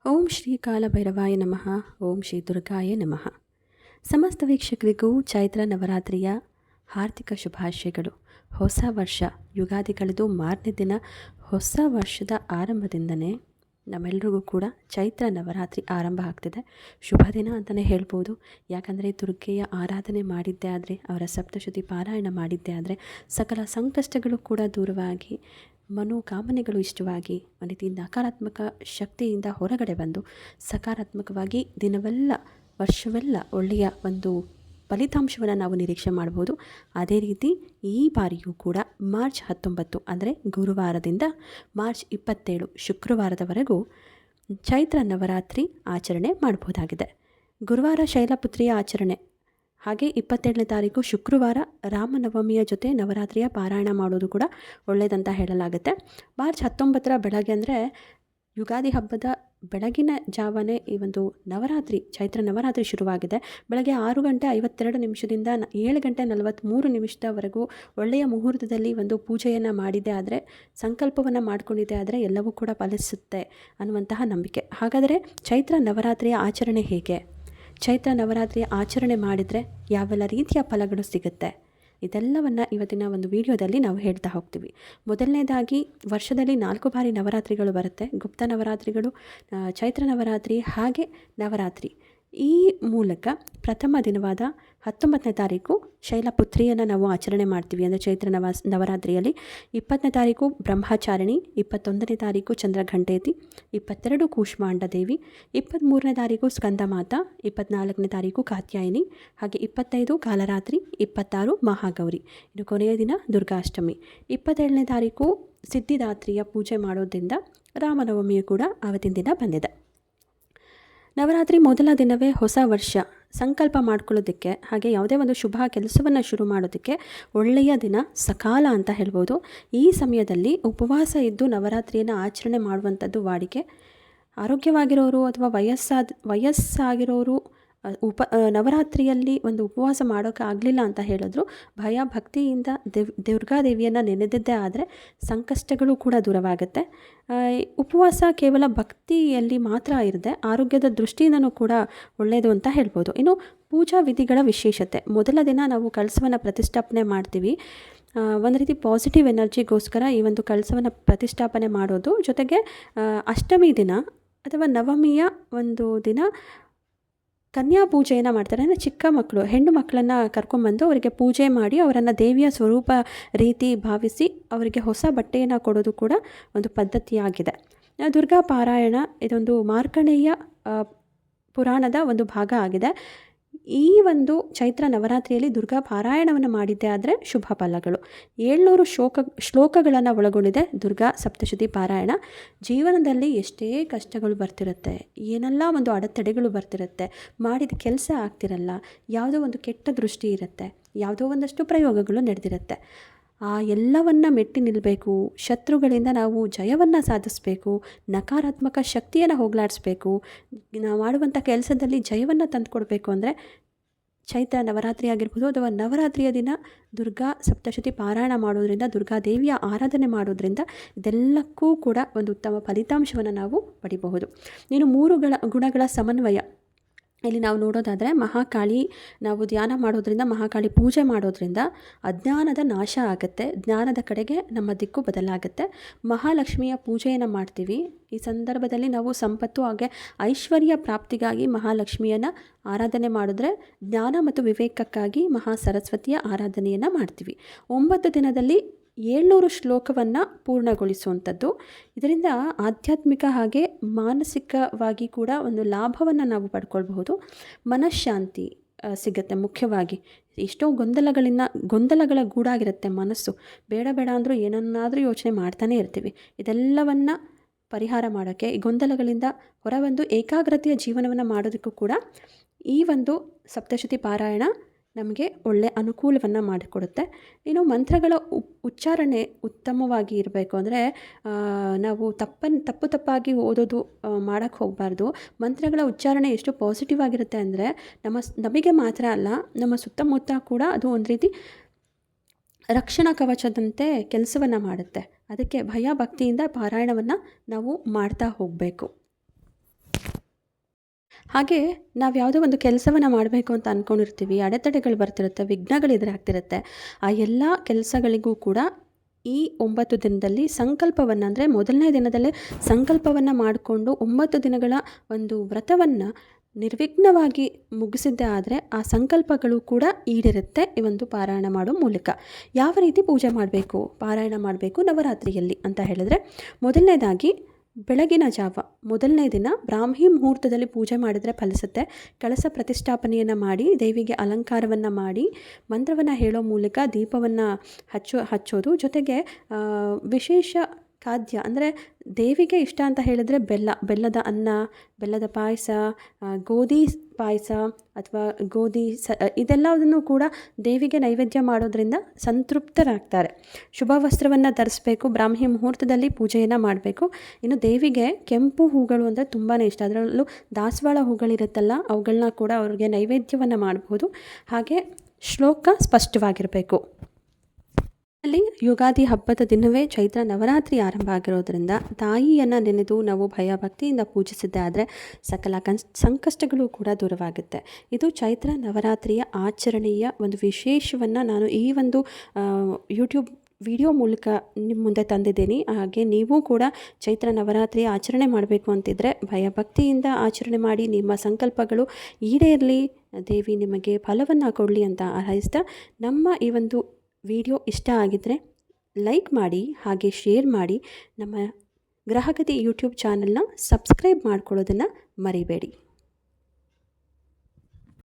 ಓಂ ಶ್ರೀ ಕಾಲಭೈರವಾಯ ನಮಃ. ಓಂ ಶ್ರೀ ದುರ್ಗಾಯ ನಮಃ. ಸಮಸ್ತ ವೀಕ್ಷಕರಿಗೂ ಚೈತ್ರ ನವರಾತ್ರಿಯ ಹಾರ್ದಿಕ ಶುಭಾಶಯಗಳು. ಹೊಸ ವರ್ಷ ಯುಗಾದಿ ಕಳೆದು ಮಾರನೇ ದಿನ ಹೊಸ ವರ್ಷದ ಆರಂಭದಿಂದನೇ ನಮ್ಮೆಲ್ಲರಿಗೂ ಕೂಡ ಚೈತ್ರ ನವರಾತ್ರಿ ಆರಂಭ ಆಗ್ತಿದೆ. ಶುಭ ದಿನ ಅಂತಲೇ ಹೇಳ್ಬೋದು. ಯಾಕಂದರೆ ದುರ್ಗೆಯ ಆರಾಧನೆ ಮಾಡಿದ್ದೇ ಆದರೆ, ಅವರ ಸಪ್ತಶತಿ ಪಾರಾಯಣ ಮಾಡಿದ್ದೇ ಆದರೆ ಸಕಲ ಸಂಕಷ್ಟಗಳು ಕೂಡ ದೂರವಾಗಿ, ಮನೋಕಾಮನೆಗಳು ಇಷ್ಟವಾಗಿ, ರೀತಿ ನಕಾರಾತ್ಮಕ ಶಕ್ತಿಯಿಂದ ಹೊರಗಡೆ ಬಂದು ಸಕಾರಾತ್ಮಕವಾಗಿ ದಿನವೆಲ್ಲ ವರ್ಷವೆಲ್ಲ ಒಳ್ಳೆಯ ಒಂದು ಫಲಿತಾಂಶವನ್ನು ನಾವು ನಿರೀಕ್ಷೆ ಮಾಡ್ಬೋದು. ಅದೇ ರೀತಿ ಈ ಬಾರಿಯೂ ಕೂಡ ಮಾರ್ಚ್ 19 ಅಂದರೆ ಗುರುವಾರದಿಂದ ಮಾರ್ಚ್ 27 ಶುಕ್ರವಾರದವರೆಗೂ ಚೈತ್ರ ನವರಾತ್ರಿ ಆಚರಣೆ ಮಾಡ್ಬೋದಾಗಿದೆ. ಗುರುವಾರ ಶೈಲಪುತ್ರಿಯ ಆಚರಣೆ, ಹಾಗೆ 27ನೇ ತಾರೀಕು ಶುಕ್ರವಾರ ರಾಮನವಮಿಯ ಜೊತೆ ನವರಾತ್ರಿಯ ಪಾರಾಯಣ ಮಾಡೋದು ಕೂಡ ಒಳ್ಳೆಯದಂತ ಹೇಳಲಾಗುತ್ತೆ. ಮಾರ್ಚ್ 19 ಬೆಳಗ್ಗೆ ಅಂದರೆ ಯುಗಾದಿ ಹಬ್ಬದ ಬೆಳಗಿನ ಜಾವನೇ ಈ ಒಂದು ನವರಾತ್ರಿ, ಚೈತ್ರ ನವರಾತ್ರಿ ಶುರುವಾಗಿದೆ. ಬೆಳಗ್ಗೆ 6:52 7:43 ಒಳ್ಳೆಯ ಮುಹೂರ್ತದಲ್ಲಿ ಒಂದು ಪೂಜೆಯನ್ನು ಮಾಡಿದೆ ಆದರೆ, ಸಂಕಲ್ಪವನ್ನು ಮಾಡಿಕೊಂಡಿದ್ದೆ ಆದರೆ ಎಲ್ಲವೂ ಕೂಡ ಫಲಿಸುತ್ತೆ ಅನ್ನುವಂತಹ ನಂಬಿಕೆ. ಹಾಗಾದರೆ ಚೈತ್ರ ನವರಾತ್ರಿಯ ಆಚರಣೆ ಹೇಗೆ? ಚೈತ್ರ ನವರಾತ್ರಿಯ ಆಚರಣೆ ಮಾಡಿದರೆ ಯಾವೆಲ್ಲ ರೀತಿಯ ಫಲಗಳು ಸಿಗುತ್ತೆ? ಇದೆಲ್ಲವನ್ನು ಇವತ್ತಿನ ಒಂದು ವಿಡಿಯೋದಲ್ಲಿ ನಾವು ಹೇಳ್ತಾ ಹೋಗ್ತೀವಿ. ಮೊದಲನೇದಾಗಿ, ವರ್ಷದಲ್ಲಿ 4 ಬಾರಿ ನವರಾತ್ರಿಗಳು ಬರುತ್ತೆ. ಗುಪ್ತ ನವರಾತ್ರಿಗಳು, ಚೈತ್ರ ನವರಾತ್ರಿ ಹಾಗೆ ನವರಾತ್ರಿ. ಈ ಮೂಲಕ ಪ್ರಥಮ ದಿನವಾದ 19ನೇ ತಾರೀಕು ಶೈಲಪುತ್ರಿಯನ್ನು ನಾವು ಆಚರಣೆ ಮಾಡ್ತೀವಿ. ಅಂದರೆ ಚೈತ್ರ ನವರಾತ್ರಿಯಲ್ಲಿ 20ನೇ ತಾರೀಕು ಬ್ರಹ್ಮಚಾರಿಣಿ, 21ನೇ ತಾರೀಕು ಚಂದ್ರಘಂಟೇತಿ, 22 ಕೂಷ್ಮಾಂಡ ದೇವಿ, 23ನೇ ತಾರೀಕು ಸ್ಕಂದಮಾತಾ, 24ನೇ ತಾರೀಕು ಕಾತ್ಯಾಯಿನಿ, ಹಾಗೆ 25 ಕಾಲರಾತ್ರಿ, 26 ಮಹಾಗೌರಿ, ಇನ್ನು ಕೊನೆಯ ದಿನ ದುರ್ಗಾಷ್ಟಮಿ. 27ನೇ ತಾರೀಕು ಸಿದ್ಧಿದಾತ್ರಿಯ ಪೂಜೆ ಮಾಡೋದ್ರಿಂದ ರಾಮನವಮಿಯು ಕೂಡ ಆವತ್ತಿನ ದಿನ ಬಂದಿದೆ. ನವರಾತ್ರಿ ಮೊದಲ ದಿನವೇ ಹೊಸ ವರ್ಷ ಸಂಕಲ್ಪ ಮಾಡ್ಕೊಳ್ಳೋದಕ್ಕೆ, ಹಾಗೆ ಯಾವುದೇ ಒಂದು ಶುಭ ಕೆಲಸವನ್ನು ಶುರು ಮಾಡೋದಕ್ಕೆ ಒಳ್ಳೆಯ ದಿನ, ಸಕಾಲ ಅಂತ ಹೇಳ್ಬೋದು. ಈ ಸಮಯದಲ್ಲಿ ಉಪವಾಸ ಇದ್ದು ನವರಾತ್ರಿಯನ್ನು ಆಚರಣೆ ಮಾಡುವಂಥದ್ದು ವಾಡಿಕೆ. ಆರೋಗ್ಯವಾಗಿರೋರು ಅಥವಾ ವಯಸ್ಸಾಗಿರೋರು ನವರಾತ್ರಿಯಲ್ಲಿ ಒಂದು ಉಪವಾಸ ಮಾಡೋಕ್ಕೆ ಆಗಲಿಲ್ಲ ಅಂತ ಹೇಳಿದ್ರು, ಭಯ ಭಕ್ತಿಯಿಂದ ದುರ್ಗಾದೇವಿಯನ್ನು ನೆನೆದಿದ್ದೇ ಆದರೆ ಸಂಕಷ್ಟಗಳು ಕೂಡ ದೂರವಾಗುತ್ತೆ. ಉಪವಾಸ ಕೇವಲ ಭಕ್ತಿಯಲ್ಲಿ ಮಾತ್ರ ಇರದೆ ಆರೋಗ್ಯದ ದೃಷ್ಟಿಯಿಂದನೂ ಕೂಡ ಒಳ್ಳೆಯದು ಅಂತ ಹೇಳ್ಬೋದು. ಇನ್ನು ಪೂಜಾ ವಿಧಿಗಳ ವಿಶೇಷತೆ, ಮೊದಲ ದಿನ ನಾವು ಕಳಸವನ್ನು ಪ್ರತಿಷ್ಠಾಪನೆ ಮಾಡ್ತೀವಿ. ಒಂದು ರೀತಿ ಪಾಸಿಟಿವ್ ಎನರ್ಜಿಗೋಸ್ಕರ ಈ ಒಂದು ಕಳಸವನ್ನು ಪ್ರತಿಷ್ಠಾಪನೆ ಮಾಡೋದು. ಜೊತೆಗೆ ಅಷ್ಟಮಿ ದಿನ ಅಥವಾ ನವಮಿಯ ಒಂದು ದಿನ ಕನ್ಯಾ ಪೂಜೆಯನ್ನು ಮಾಡ್ತಾರೆ. ಅಂದರೆ ಚಿಕ್ಕ ಮಕ್ಕಳು, ಹೆಣ್ಣು ಮಕ್ಕಳನ್ನು ಕರ್ಕೊಂಬಂದು ಅವರಿಗೆ ಪೂಜೆ ಮಾಡಿ ಅವರನ್ನು ದೇವಿಯ ಸ್ವರೂಪ ರೀತಿ ಭಾವಿಸಿ ಅವರಿಗೆ ಹೊಸ ಬಟ್ಟೆಯನ್ನು ಕೊಡೋದು ಕೂಡ ಒಂದು ಪದ್ಧತಿಯಾಗಿದೆ. ದುರ್ಗಾ ಪಾರಾಯಣ ಇದೊಂದು ಮಾರ್ಕಂಡೇಯ ಪುರಾಣದ ಒಂದು ಭಾಗ ಆಗಿದೆ. ಈ ಒಂದು ಚೈತ್ರ ನವರಾತ್ರಿಯಲ್ಲಿ ದುರ್ಗಾ ಪಾರಾಯಣವನ್ನು ಮಾಡಿದ್ದೆ ಆದರೆ ಶುಭ ಫಲಗಳು. 700 ಶ್ಲೋಕಗಳನ್ನು ಒಳಗೊಂಡಿದೆ ದುರ್ಗಾ ಸಪ್ತಶತಿ ಪಾರಾಯಣ. ಜೀವನದಲ್ಲಿ ಎಷ್ಟೇ ಕಷ್ಟಗಳು ಬರ್ತಿರುತ್ತೆ, ಏನೆಲ್ಲ ಒಂದು ಅಡೆತಡೆಗಳು ಬರ್ತಿರುತ್ತೆ, ಮಾಡಿದ ಕೆಲಸ ಆಗ್ತಿರಲ್ಲ, ಯಾವುದೋ ಒಂದು ಕೆಟ್ಟ ದೃಷ್ಟಿ ಇರುತ್ತೆ, ಯಾವುದೋ ಒಂದಷ್ಟು ಪ್ರಯೋಗಗಳು ನಡೆದಿರುತ್ತೆ, ಆ ಎಲ್ಲವನ್ನು ಮೆಟ್ಟಿ ನಿಲ್ಲಬೇಕು. ಶತ್ರುಗಳಿಂದ ನಾವು ಜಯವನ್ನು ಸಾಧಿಸಬೇಕು, ನಕಾರಾತ್ಮಕ ಶಕ್ತಿಯನ್ನು ಹೋಗಲಾಡಿಸ್ಬೇಕು, ನಾವು ಮಾಡುವಂಥ ಕೆಲಸದಲ್ಲಿ ಜಯವನ್ನು ತಂದುಕೊಡ್ಬೇಕು ಅಂದರೆ ಚೈತ್ರ ನವರಾತ್ರಿ ಆಗಿರ್ಬೋದು ಅಥವಾ ನವರಾತ್ರಿಯ ದಿನ ದುರ್ಗಾ ಸಪ್ತಶತಿ ಪಾರಾಯಣ ಮಾಡೋದ್ರಿಂದ, ದುರ್ಗಾದೇವಿಯ ಆರಾಧನೆ ಮಾಡೋದ್ರಿಂದ ಇದೆಲ್ಲಕ್ಕೂ ಕೂಡ ಒಂದು ಉತ್ತಮ ಫಲಿತಾಂಶವನ್ನು ನಾವು ಪಡಿಬಹುದು. ಇನ್ನು 3 ಗುಣಗಳ ಸಮನ್ವಯ ಇಲ್ಲಿ ನಾವು ನೋಡೋದಾದರೆ, ಮಹಾಕಾಳಿ ನಾವು ಧ್ಯಾನ ಮಾಡೋದ್ರಿಂದ, ಮಹಾಕಾಳಿ ಪೂಜೆ ಮಾಡೋದ್ರಿಂದ ಅಜ್ಞಾನದ ನಾಶ ಆಗುತ್ತೆ, ಜ್ಞಾನದ ಕಡೆಗೆ ನಮ್ಮ ದಿಕ್ಕು ಬದಲಾಗುತ್ತೆ. ಮಹಾಲಕ್ಷ್ಮಿಯ ಪೂಜೆಯನ್ನು ಮಾಡ್ತೀವಿ. ಈ ಸಂದರ್ಭದಲ್ಲಿ ನಾವು ಸಂಪತ್ತು ಹಾಗೆ ಐಶ್ವರ್ಯ ಪ್ರಾಪ್ತಿಗಾಗಿ ಮಹಾಲಕ್ಷ್ಮಿಯನ್ನು ಆರಾಧನೆ ಮಾಡಿದ್ರೆ, ಜ್ಞಾನ ಮತ್ತು ವಿವೇಕಕ್ಕಾಗಿ ಮಹಾ ಸರಸ್ವತಿಯ ಆರಾಧನೆಯನ್ನು ಮಾಡ್ತೀವಿ. 9 ದಿನದಲ್ಲಿ 700 ಶ್ಲೋಕವನ್ನು ಪೂರ್ಣಗೊಳಿಸುವಂಥದ್ದು. ಇದರಿಂದ ಆಧ್ಯಾತ್ಮಿಕ ಹಾಗೆ ಮಾನಸಿಕವಾಗಿ ಕೂಡ ಒಂದು ಲಾಭವನ್ನು ನಾವು ಪಡ್ಕೊಳ್ಬಹುದು. ಮನಃಶಾಂತಿ ಸಿಗುತ್ತೆ. ಮುಖ್ಯವಾಗಿ ಎಷ್ಟೋ ಗೊಂದಲಗಳ ಗೂಡಾಗಿರುತ್ತೆ ಮನಸ್ಸು. ಬೇಡ ಅಂದರೂ ಏನನ್ನಾದರೂ ಯೋಚನೆ ಮಾಡ್ತಾನೆ ಇರ್ತೀವಿ. ಇದೆಲ್ಲವನ್ನು ಪರಿಹಾರ ಮಾಡೋಕ್ಕೆ, ಈ ಗೊಂದಲಗಳಿಂದ ಹೊರಬಂದು ಏಕಾಗ್ರತೆಯ ಜೀವನವನ್ನು ಮಾಡೋದಕ್ಕೂ ಕೂಡ ಈ ಒಂದು ಸಪ್ತಶತಿ ಪಾರಾಯಣ ನಮಗೆ ಒಳ್ಳೆಯ ಅನುಕೂಲವನ್ನು ಮಾಡಿಕೊಡುತ್ತೆ. ಇನ್ನು ಮಂತ್ರಗಳ ಉಚ್ಚಾರಣೆ ಉತ್ತಮವಾಗಿ ಇರಬೇಕು. ಅಂದರೆ ನಾವು ತಪ್ಪಾಗಿ ಓದೋದು ಮಾಡೋಕ್ಕೆ ಹೋಗಬಾರ್ದು. ಮಂತ್ರಗಳ ಉಚ್ಚಾರಣೆ ಎಷ್ಟು ಪಾಸಿಟಿವ್ ಆಗಿರುತ್ತೆ ಅಂದರೆ ನಮಗೆ ಮಾತ್ರ ಅಲ್ಲ, ನಮ್ಮ ಸುತ್ತಮುತ್ತ ಕೂಡ ಅದು ಒಂದು ರೀತಿ ರಕ್ಷಣಾ ಕವಚದಂತೆ ಕೆಲಸವನ್ನು ಮಾಡುತ್ತೆ. ಅದಕ್ಕೆ ಭಯ ಭಕ್ತಿಯಿಂದ ಪಾರಾಯಣವನ್ನು ನಾವು ಮಾಡ್ತಾ ಹೋಗಬೇಕು. ಹಾಗೆ ನಾವು ಯಾವುದೋ ಒಂದು ಕೆಲಸವನ್ನು ಮಾಡಬೇಕು ಅಂತ ಅಂದ್ಕೊಂಡಿರ್ತೀವಿ, ಅಡೆತಡೆಗಳು ಬರ್ತಿರುತ್ತೆ, ವಿಘ್ನಗಳು ಎದುರಾಗ್ತಿರುತ್ತೆ. ಆ ಎಲ್ಲ ಕೆಲಸಗಳಿಗೂ ಕೂಡ ಈ 9 ದಿನದಲ್ಲಿ ಸಂಕಲ್ಪವನ್ನು, ಅಂದರೆ ಮೊದಲನೇ ದಿನದಲ್ಲೇ ಸಂಕಲ್ಪವನ್ನು ಮಾಡಿಕೊಂಡು 9 ದಿನಗಳ ಒಂದು ವ್ರತವನ್ನು ನಿರ್ವಿಘ್ನವಾಗಿ ಮುಗಿಸಿದ್ದೇ ಆದರೆ ಆ ಸಂಕಲ್ಪಗಳು ಕೂಡ ಈಡೇರುತ್ತೆ ಈ ಒಂದು ಪಾರಾಯಣ ಮಾಡೋ ಮೂಲಕ. ಯಾವ ರೀತಿ ಪೂಜೆ ಮಾಡಬೇಕು, ಪಾರಾಯಣ ಮಾಡಬೇಕು ನವರಾತ್ರಿಯಲ್ಲಿ ಅಂತ ಹೇಳಿದ್ರೆ, ಮೊದಲನೇದಾಗಿ ಬೆಳಗಿನ ಜಾವ ಮೊದಲನೇ ದಿನ ಬ್ರಾಹ್ಮಿ ಮುಹೂರ್ತದಲ್ಲಿ ಪೂಜೆ ಮಾಡಿದರೆ ಫಲಿಸುತ್ತೆ. ಕಳಸ ಪ್ರತಿಷ್ಠಾಪನೆಯನ್ನು ಮಾಡಿ ದೇವಿಗೆ ಅಲಂಕಾರವನ್ನು ಮಾಡಿ ಮಂತ್ರವನ್ನು ಹೇಳೋ ಮೂಲಕ ದೀಪವನ್ನು ಹಚ್ಚೋದು. ಜೊತೆಗೆ ವಿಶೇಷ ಖಾದ್ಯ ಅಂದರೆ ದೇವಿಗೆ ಇಷ್ಟ ಅಂತ ಹೇಳಿದರೆ ಬೆಲ್ಲದ ಅನ್ನ, ಬೆಲ್ಲದ ಪಾಯಸ, ಗೋಧಿ ಪಾಯಸ ಅಥವಾ ಗೋಧಿ ಇದೆಲ್ಲದನ್ನು ಕೂಡ ದೇವಿಗೆ ನೈವೇದ್ಯ ಮಾಡೋದ್ರಿಂದ ಸಂತೃಪ್ತರಾಗ್ತಾರೆ. ಶುಭ ವಸ್ತ್ರವನ್ನು ಧರಿಸಬೇಕು, ಬ್ರಾಹ್ಮಿ ಮುಹೂರ್ತದಲ್ಲಿ ಪೂಜೆಯನ್ನು ಮಾಡಬೇಕು. ಇನ್ನು ದೇವಿಗೆ ಕೆಂಪು ಹೂಗಳು ಅಂದರೆ ತುಂಬಾ ಇಷ್ಟ, ಅದರಲ್ಲೂ ದಾಸವಾಳ ಹೂಗಳಿರುತ್ತಲ್ಲ ಅವುಗಳನ್ನ ಕೂಡ ಅವ್ರಿಗೆ ನೈವೇದ್ಯವನ್ನು ಮಾಡಬಹುದು. ಹಾಗೆ ಶ್ಲೋಕ ಸ್ಪಷ್ಟವಾಗಿರಬೇಕು. ಅಲ್ಲಿ ಯುಗಾದಿ ಹಬ್ಬದ ದಿನವೇ ಚೈತ್ರ ನವರಾತ್ರಿ ಆರಂಭ ಆಗಿರೋದ್ರಿಂದ ತಾಯಿಯನ್ನು ನೆನೆದು ನಾವು ಭಯಭಕ್ತಿಯಿಂದ ಪೂಜಿಸಿದ್ದೆ ಆದರೆ ಸಕಲ ಸಂಕಷ್ಟಗಳು ಕೂಡ ದೂರವಾಗುತ್ತೆ. ಇದು ಚೈತ್ರ ನವರಾತ್ರಿಯ ಆಚರಣೆಯ ಒಂದು ವಿಶೇಷವನ್ನು ನಾನು ಈ ಒಂದು ಯೂಟ್ಯೂಬ್ ವಿಡಿಯೋ ಮೂಲಕ ನಿಮ್ಮ ಮುಂದೆ ತಂದಿದ್ದೀನಿ. ಹಾಗೆ ನೀವು ಕೂಡ ಚೈತ್ರ ನವರಾತ್ರಿ ಆಚರಣೆ ಮಾಡಬೇಕು ಅಂತಿದ್ದರೆ ಭಯಭಕ್ತಿಯಿಂದ ಆಚರಣೆ ಮಾಡಿ, ನಿಮ್ಮ ಸಂಕಲ್ಪಗಳು ಈಡೇರಲಿ, ದೇವಿ ನಿಮಗೆ ಫಲವನ್ನು ಕೊಡಲಿ ಅಂತ ಹಾರೈಸ್ತಾ, ನಮ್ಮ ಈ ಒಂದು ವಿಡಿಯೋ ಇಷ್ಟ ಆಗಿದ್ದರೆ ಲೈಕ್ ಮಾಡಿ, ಹಾಗೆ ಶೇರ್ ಮಾಡಿ. ನಮ್ಮ ಗ್ರಹಗತಿ ಯೂಟ್ಯೂಬ್ ಚಾನಲ್ನ ಸಬ್ಸ್ಕ್ರೈಬ್ ಮಾಡ್ಕೊಳ್ಳೋದನ್ನು ಮರಿಬೇಡಿ.